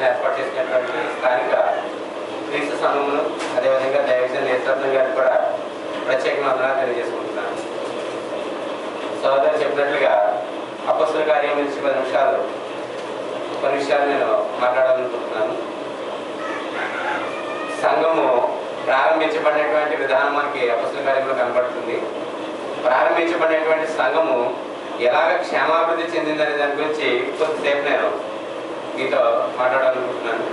కోసం ఏర్పాటు చేసినటువంటి స్థానిక క్రీస్తు సంఘమును అదేవిధంగా దైవజన నేతృత్వం గారికి కూడా ప్రత్యేకంగా వందనాలు తెలియజేసుకుంటున్నాను. సోదరు చెప్పినట్లుగా అపొస్తలుల కార్యం నుంచి 10 నిమిషాలు కొన్ని విషయాలు నేను మాట్లాడాలనుకుంటున్నాను. సంఘము ప్రారంభించబడినటువంటి విధానం మనకి అపొస్తలుల కార్యంలో కనబడుతుంది. ప్రారంభించబడినటువంటి సంఘము ఎలాగ క్షేమాభివృద్ధి చెందిందనే దాని గురించి కొద్దిసేపు నేను మీతో మాట్లాడాలనుకుంటున్నాను.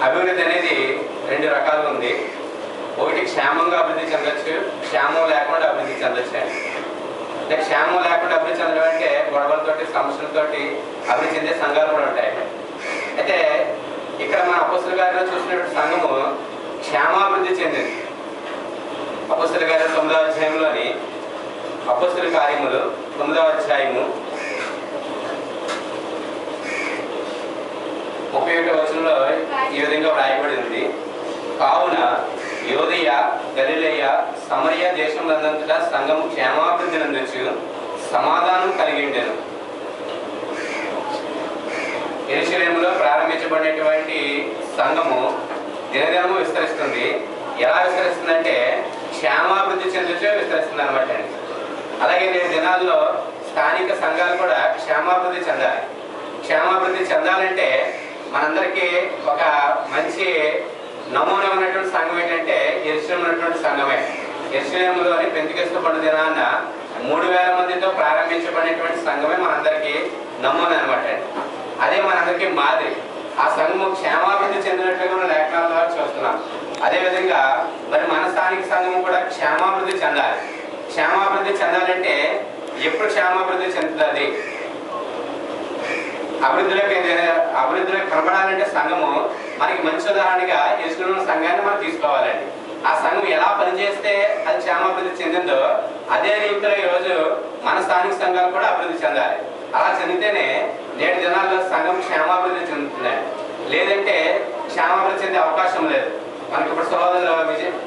అభివృద్ధి అనేది 2 రకాలుగా ఉంది. ఒకటి క్షేమంగా అభివృద్ధి చెందొచ్చు, క్షేమం లేకుండా అభివృద్ధి చెందొచ్చు అని. అంటే క్షేమం లేకుండా అభివృద్ధి చెందడం అంటే గొడవలతోటి సమస్యలతోటి అభివృద్ధి చెందే సంఘాలు కూడా ఉంటాయి. అయితే ఇక్కడ మన అపొస్తలుల గారిలో చూసినటువంటి సంఘము క్షేమాభివృద్ధి చెందింది. అపొస్తలుల గారి 9వ అధ్యాయంలోని అపొస్తలుల కార్యములు 9వ అధ్యాయము 31వ వచనంలో ఈ విధంగా వ్రాయబడి ఉంది. కావున యోదయ, గలిలయ, సమరయ దేశములందంతటా సంఘము క్షేమాభివృద్ధి నందొచ్చు సమాధానం కలిగి ఉండెను. యెరూషలేములో ప్రారంభించబడినటువంటి సంఘము దినదినము విస్తరిస్తుంది. ఎలా విస్తరిస్తుందంటే క్షేమాభివృద్ధి చెందుతూ విస్తరిస్తుంది అనమాట. అలాగే నేటి దినాల్లో స్థానిక సంఘాలు కూడా క్షేమాభివృద్ధి చెందాలి. క్షేమాభివృద్ధి చెందాలంటే మనందరికీ ఒక మంచి నమూనా ఉన్నటువంటి సంఘం ఏంటంటే యెరూషలేము ఉన్నటువంటి సంఘమే. యెరూషలేములోని పెంతెకొస్తు పండుగ దినాన 3000 మందితో ప్రారంభించబడినటువంటి సంఘమే మనందరికీ నమూనా అనమాట. అదే మనందరికీ మాదిరి. ఆ సంఘము క్షేమాభివృద్ధి చెందినట్లుగా మనం లేఖనాల చూస్తున్నాం. అదేవిధంగా మరి మన స్థానిక సంఘము కూడా క్షేమాభివృద్ధి చెందాలి. క్షేమాభివృద్ధి చెందాలంటే ఎప్పుడు క్షేమాభివృద్ధి చెందుతుంది? అభివృద్ధిలోకి కనబడాలంటే సంఘము మనకి మంచి ఉదాహరణగా యెరూషలేము సంఘాన్ని మనం తీసుకోవాలండి. ఆ సంఘం ఎలా పనిచేస్తే అది క్షేమాభివృద్ధి చెందిందో అదే రీతిలో ఈరోజు మన స్థానిక సంఘాలు కూడా అభివృద్ధి చెందాలి. అలా చెందితేనే నేటి దినాల్లో సంఘం క్షేమాభివృద్ధి చెందుతుందండి. లేదంటే క్షేమాభివృద్ధి చెందే అవకాశం లేదు. మనకి ఇప్పుడు సోదరులు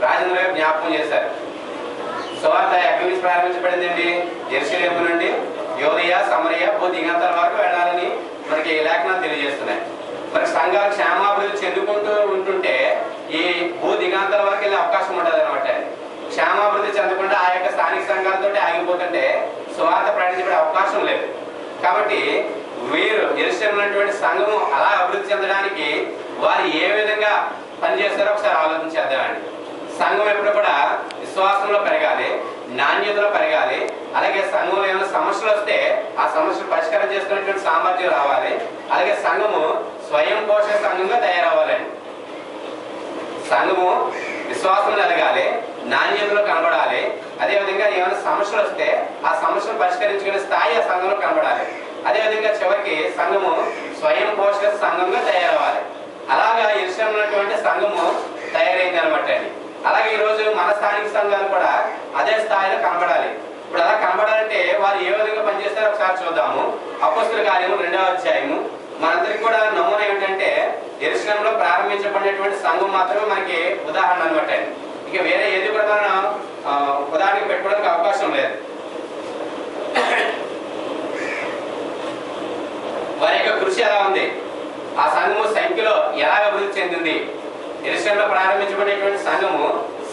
రాజేంద్ర గారు జ్ఞాపకం చేశారు. సువార్త ఎక్కడి నుంచి ప్రారంభించబడిందండి? యెరూషలేము నుండి యోదయ, సమరయ, భూదిగంతాల వరకు వెళ్ళాలని మనకి లేఖనాలు తెలియజేస్తున్నాయి. మరి సంఘాలు క్షేమాభివృద్ధి చెందుకుంటూ ఉంటుంటే ఈ భూదిగంతాల వరకు వెళ్ళే అవకాశం ఉంటుంది అనమాట. క్షేమాభివృద్ధి చెందకుండా ఆ యొక్క స్థానిక సంఘాలతో ఆగిపోతుంటే సువార్త ప్రకటించబడే అవకాశం లేదు. కాబట్టి వీరు యెరూషలేము ఉన్నటువంటి సంఘము అలా అభివృద్ధి చెందడానికి వారు ఏ విధంగా పనిచేస్తారో ఒకసారి ఆలోచించేద్దామండి. సంఘం ఎప్పుడు కూడా విశ్వాసంలో పెరగాలి, నాణ్యతలో పెరగాలి. అలాగే సంఘంలో ఏమైనా సమస్యలు వస్తే ఆ సమస్యలు పరిష్కారం చేసుకునేటువంటి సామర్థ్యం రావాలి. అలాగే సంఘము స్వయం పోషక సంఘంగా తయారవ్వాలండి. సంఘము విశ్వాసంలో ఎదగాలి, నాణ్యతలో కనబడాలి. అదేవిధంగా ఏమైనా సమస్యలు వస్తే ఆ సమస్యను పరిష్కరించుకునే స్థాయి ఆ సంఘంలో కనబడాలి. అదేవిధంగా చివరికి సంఘము స్వయం పోషక సంఘంగా తయారవ్వాలి. అలాగా యెరూషలేము ఉన్నటువంటి సంఘము తయారైంది అనమాట అండి. అలాగే ఈరోజు మన స్థానిక సంఘాలు కూడా అదే స్థాయిలో కనబడాలి. ఇప్పుడు అలా కనబడాలంటే వారు ఏ విధంగా పనిచేస్తారో ఒకసారి చూద్దాము. అపొస్తలుల కార్యము 2వ అధ్యాయము మనందరికి కూడా నమూనా ఏమిటంటే యెరూషలేములో ప్రారంభించబడినటువంటి సంఘం మాత్రమే మనకి ఉదాహరణ అనమాట. ఇక వేరే ఏది కూడా మనం ఉదాహరణకి పెట్టుకోవడానికి అవకాశం లేదు. వారి యొక్క కృషి ఎలా ఉంది, ఆ సంఘము సంఖ్యలో ఎలా అభివృద్ధి చెందింది, యెరూషలేములో ప్రారంభించబడినటువంటి సంఘము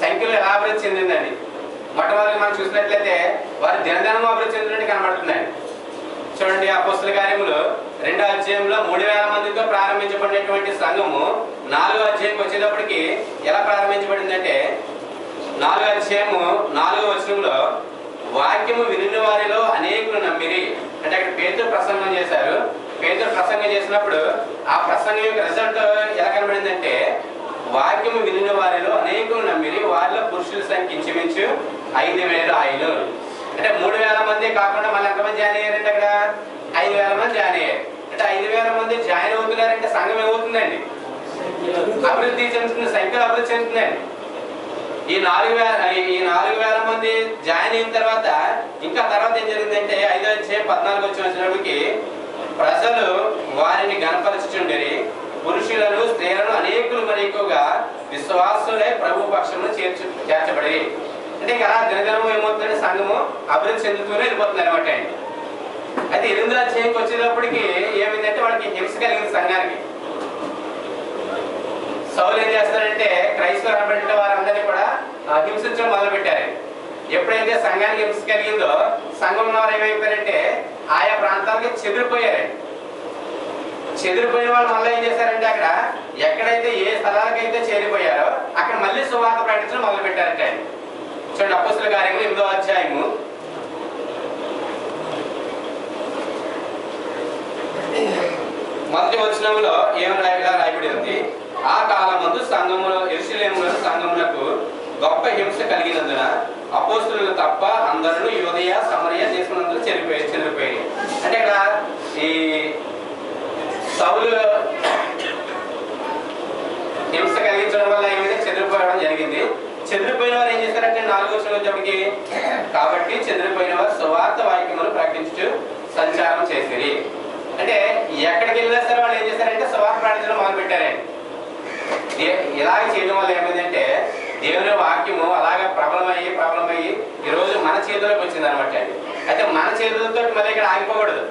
సంఖ్యలో ఎలా అభివృద్ధి చెందిందండి. మొట్టమొదటి మనం చూసినట్లయితే వారి దినదినము అభివృద్ధి చెందినట్టు కనబడుతుందండి. చూడండి, అపొస్తలుల కార్యములు 2వ అధ్యాయంలో 3000 మందితో ప్రారంభించబడినటువంటి సంఘము 4వ అధ్యాయంకి వచ్చేటప్పటికి ఎలా ప్రారంభించబడిందంటే 4వ అధ్యాయము 4వ వచనంలో వాక్యము వినిన వారిలో అనేకులు నమ్మిరి. అంటే అక్కడ పేతురు ప్రసంగం చేశారు. పేతురు ప్రసంగం చేసినప్పుడు ఆ ప్రసంగం యొక్క రిజల్ట్ ఎలా కనబడిందంటే వాక్యము వినిన వారిలో అనేకులు నమ్మిరి, వారిలో పురుషుల సంఖ్య ఇంచుమించు 5000 ఆయన. అంటే 3000 మంది కాకుండా మళ్ళీ ఎంతమంది జాయిన్ అయ్యారంటే అక్కడ 5000 మంది జాయిన్ అయ్యారు. అంటే 5000 మంది జాయిన్ అవుతున్నారంటే సంఘం ఏమవుతుందండి? అభివృద్ధి చెందుతుంది, సంఖ్యలో అభివృద్ధి చెందుతుందండి. ఈ 4000 మంది జాయిన్ అయిన తర్వాత ఇంకా తర్వాత ఏం జరిగిందంటే 5వ అధ్యాయం 14 వచ్చినప్పటికి ప్రజలు వారిని గణపరచుచుండిరి, పురుషులను స్త్రీలను అనేకులు మరి ఎక్కువగా విశ్వాసులే ప్రభు పక్షమును చేర్చబడి. అంటే ఇంకా దినదినము ఏమవుతుందంటే సంఘము అభివృద్ధి చెందుతూనే వెళ్ళిపోతుంది అనమాట అండి. అయితే 8వ అధ్యాయంకి వచ్చేటప్పటికి ఏమైందంటే వాళ్ళకి హింస కలిగింది సంఘానికి. సౌలు ఏం చేస్తారంటే క్రైస్తవులు అనబడిన వారందరినీ కూడా హింసించడం మొదలు పెట్టారు. ఎప్పుడైతే సంఘానికి హింస కలిగిందో సంఘంలో వారు ఏమైపోయారంటే ఆయా ప్రాంతాలకి చెదిరిపోయారండి. చెదిరిపోయిన వాళ్ళు మళ్ళీ ఏం చేశారంటే అక్కడ ఎక్కడైతే ఏ స్థలాలకైతే చేరిపోయారో అక్కడ మళ్ళీ సువార్త ప్రకటించడం మొదలు పెట్టారంటే. చూడండి అపోస్తలుల కార్యములు 8వ అధ్యాయము 1వ వచనంలో ఏమన్నా రాయబడి ఉంది. ఆ కాలమందు సంఘములో యెరూషలేములో సంఘములకు గొప్ప హింస కలిగినందున అపోస్తలులు తప్ప అందరూ యూదయ సమరయ దేశములందరూ చెదిరిపోయారు. అంటే ఇక్కడ ఈ సౌలు హింస కలిగించడం వల్ల ఏమైతే చెదిరిపోవడం జరిగింది. చెదిరిపోయిన వారు ఏం చేశారంటే 4వ వచనం వచ్చేప్పటికి కాబట్టి చెదిరిపోయిన వారు సువార్త వాక్యమును ప్రకటించు సంచారం చేసిరి. అంటే ఎక్కడికి వెళ్ళినా సరే వాళ్ళు ఏం చేశారంటే సువార్త ప్రకటించడం మొదలు పెట్టారండి. ఇలాగ చేయడం వల్ల ఏమైందంటే దేవుని వాక్యము అలాగే ప్రబలమయ్యి ఈరోజు మన చేతిలోకి వచ్చింది అనమాట అండి. అయితే మన చేతులతో మళ్ళీ ఇక్కడ ఆగిపోకూడదు.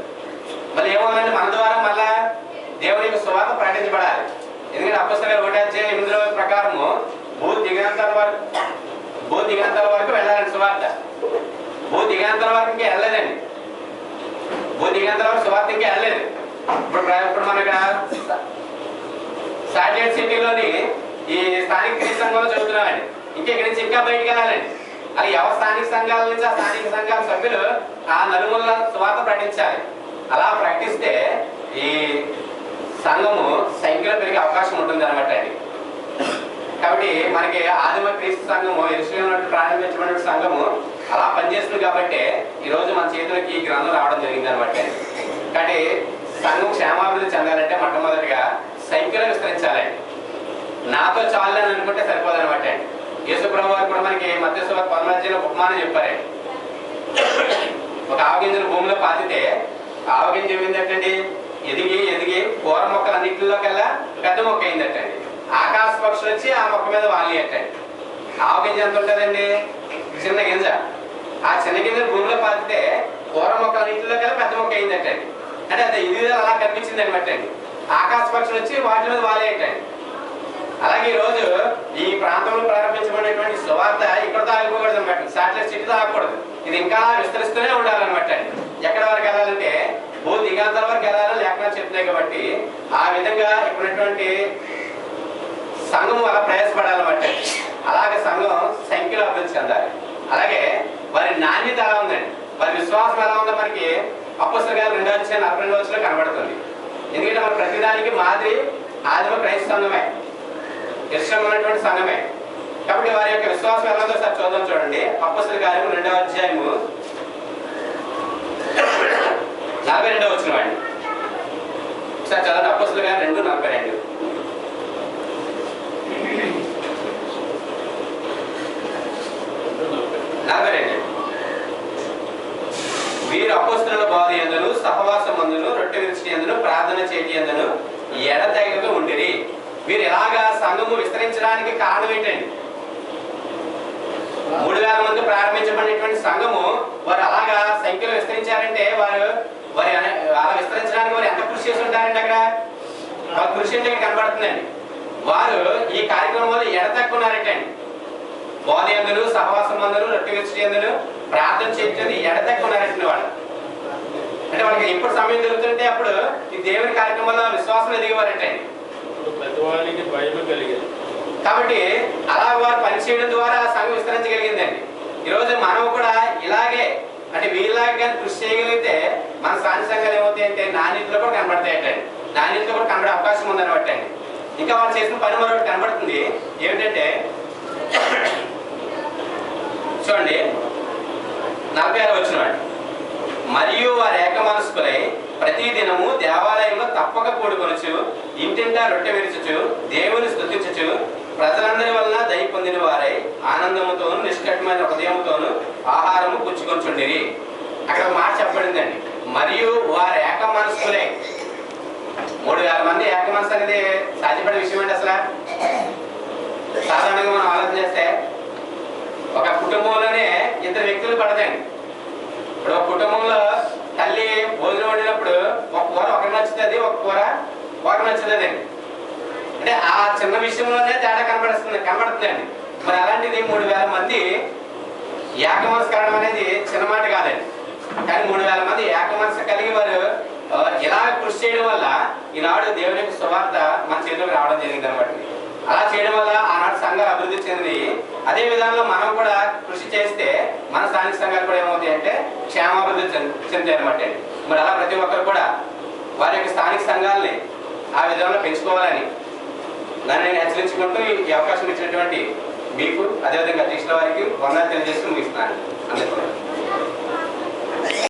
మళ్ళీ ఏమవుతుందంటే మన ద్వారా మళ్ళా దేవుని యొక్క సువార్త ప్రకటించబడాలి. ఎందుకంటే అపోస్తలుల 1వ అధ్యాయం 8వ ప్రకారము భూ దిగంతాల వరకు వెళ్ళాలండి సువార్త. భూ దిగంతాల వరకు ఇంకా వెళ్ళలేదండి. భూ దిగంతాల వరకు సువార్త ఇంకా వెళ్ళలేదు. ఇప్పుడు మన ఇక్కడ శాటిలైట్ సిటీలోని ఈ స్థానిక క్రీస్తు సంఘంలో చదువుతున్నామండి. ఇంకా ఇక్కడి నుంచి ఇంకా బయటికి వెళ్ళాలండి. అది ఎవరి స్థానిక సంఘాల నుంచి ఆ స్థానిక సంఘాల సభ్యులు ఆ నలుమూల సువార్త ప్రకటించాలి. అలా ప్రకటిస్తే ఈ సంఘము సంఖ్యలో పెరిగే అవకాశం ఉంటుంది అనమాట అండి. కాబట్టి మనకి ఆదిమ క్రీస్తు సంఘము యెరూషలేములో ప్రారంభించబడిన సంఘము అలా పనిచేస్తుంది కాబట్టి ఈరోజు మన చేతులకి ఈ గ్రంథం రావడం జరిగింది అనమాట. కాబట్టి సంఘం క్షేమాభివృద్ధి చెందాలంటే మొట్టమొదటిగా సంఖ్యలో విస్తరించాలండి. నాతో చాలు అని అనుకుంటే సరిపోదనమాట అండి. యేసుప్రభు వారు కూడా మనకి మత్తయి సువార్త 11వ ఉపమానం చెప్పారండి. ఒక ఆవగింజను భూమిలో పాతితే ఆవగింజ ఏమైందటండి ఎదిగి కూర మొక్కలు అన్నింటిలోకెల్లా పెద్ద మొక్క అయిందటండి. ఆకాశ పక్షులు వచ్చి ఆ మొక్క మీద వాలి అట్టండి. ఆవగింజ ఎంత ఉంటుందండి? చిన్న గింజ. ఆ చిన్న గింజను భూమిలో పాతితే కూర మొక్కలు అన్నింటిలోకెల్లా పెద్ద మొక్క అయిందటండి. అంటే అది ఇది అలా కనిపించింది అనమాట అండి. ఆకాశ పక్షులు వచ్చి వాటి మీద వాలి అట్టండి. అలాగే ఈ రోజు ఈ ప్రాంతంలో ప్రారంభించబడినటువంటి సువార్త ఇక్కడ ఆగిపోకూడదు అనమాట. శాటిలైట్ సిటీతో ఆగకూడదు. ఇది ఇంకా విస్తరిస్తూనే ఉండాలన్నమాట అండి. ఎక్కడ వరకు వెళ్ళాలంటే భూ దిగాంతర వరకు వెళ్ళాలని లేఖనాలు చెప్తున్నాయి కాబట్టి ఆ విధంగా ఇప్పుడున్నటువంటి సంఘం అలా ప్రయాసపడాలన్నమాట. అలాగే సంఘం సంఖ్యలో అభివృద్ధి చెందాలి. అలాగే వారి నాణ్యత ఎలా ఉందండి, వారి విశ్వాసం ఎలా ఉందో మనకి అపోస్తలుల కార్యాలు 2వ అధ్యాయం 42వ వచనంలో కనబడుతుంది. ఎందుకంటే మన ప్రతిదానికి మాదిరి ఆదిమ క్రైస్తవ సంఘమే, యెరూషలేములో ఉన్నటువంటి సంఘమే. కాబట్టి వారి యొక్క విశ్వాసం ఎలా ఉందో సార్ చూద్దాం. చూడండి అపోస్తలుల కార్యాలు 2వ అధ్యాయము 42వ వచనం అండి. సార్ చదవండి. అపోస్తలుల కార్యాలు 2:42. వీరు అపోస్తలుల బోధ యందును సహవాసం మందును రొట్టె విరుచుట యందును ప్రార్థన చేయటి యందును ఎడతెగక ఉండిరి. వీరు ఎలాగా సంఘము విస్తరించడానికి కారణం ఏంటండి? 3000 మంది ప్రారంభించబడినటువంటి సంఘము వారు అలాగా సంఖ్యలో విస్తరించారంటే వారు అలా విస్తరించడానికి వారు ఎంత కృషి చేసి ఉంటారండి. అక్కడ వారి కృషి అంటే కనబడుతుందండి. వారు ఈ కార్యక్రమంలో ఎడతెక్కున్నారంటండి. బోధ యందును సహవాసం మందును రొట్టె విరుచుట యందును ప్రార్థన చేయటది ఎడతెక్కున్నారంటే వాళ్ళు. అంటే వాళ్ళకి ఎప్పుడు సమయం దొరుకుతుంటే అప్పుడు ఈ దేవుని కార్యక్రమంలో విశ్వాసం ఎదిగేవారంటండి. పెద్దవారికి భయం కలిగింది. కాబట్టి అలా వారు పనిచేయడం ద్వారా సంఘం విస్తరించగలిగిందండి. ఈరోజు మనం కూడా ఇలాగే అంటే వీళ్ళలాగా కానీ కృషి చేయగలిగితే మన స్థానిక సంఘాలు ఏమవుతాయి అంటే నాణ్యతలో కూడా కనబడతాయంటండి. నాణ్యతలో కూడా కనబడే అవకాశం ఉందన్నమాట అండి. ఇంకా వాళ్ళు చేసిన పని మరొకటి కనబడుతుంది. ఏమిటంటే చూడండి 46వ వచనం అండి. మరియు వారు ఏక మనస్కులై ప్రతి దినము దేవాలయంలో తప్పక కూడుకొనుచు ఇంటింటా రొట్టె విరుచుచు దేవుని స్తుతించుచు ప్రజలందరి వలన దయ పొందిన వారై ఆనందముతోను నిష్కటమైన హృదయముతోను ఆహారము పుచ్చుకొంచుండిరి. అక్కడ మాట చెప్పబడిందండి. మరియు వారు ఏక మనస్కులై. 3000 మంది ఏక మనసు అనేది సాధ్యపడే విషయం అండి. అసలు సాధారణంగా మనం ఆలోచన చేస్తే ఒక కుటుంబంలోనే 2 వ్యక్తులు పడదండి. ఇప్పుడు ఒక కుటుంబంలో తల్లి భోజనం వండినప్పుడు ఒక కూర ఒకరికి నచ్చుతుంది, ఒక కూర ఒకరికి నచ్చుతుంది అండి. అంటే ఆ చిన్న విషయంలోనే తేడా కనబడుతుందండి. మరి అలాంటిది 3000 మంది ఏకమనస్సు కలగడం అనేది చిన్న మాట కాదండి. కానీ 3000 మంది ఏకమనస్సు కలిగి వారు ఇలా కృషి చేయడం వల్ల ఈనాడు దేవుని యొక్క సువార్త మన చేతిలోకి రావడం జరిగింది అనమాట. అలా చేయడం వల్ల ఆనాడు సంఘాలు అభివృద్ధి చెంది అదే విధానంలో మనం కూడా కృషి చేస్తే మన స్థానిక సంఘాలు కూడా ఏమవుతాయి అంటే క్షేమాభివృద్ధి చెందాయి అనమాట. మరి అలా ప్రతి ఒక్కరు కూడా వారి యొక్క స్థానిక సంఘాలని ఆ విధంగా పెంచుకోవాలని దాన్ని నేను హెచ్చరించుకుంటూ ఈ అవకాశం ఇచ్చినటువంటి మీకు అదేవిధంగా అధ్యక్షుల వారికి వందనాలు తెలియజేస్తూ ముగిస్తున్నాను. అందరికీ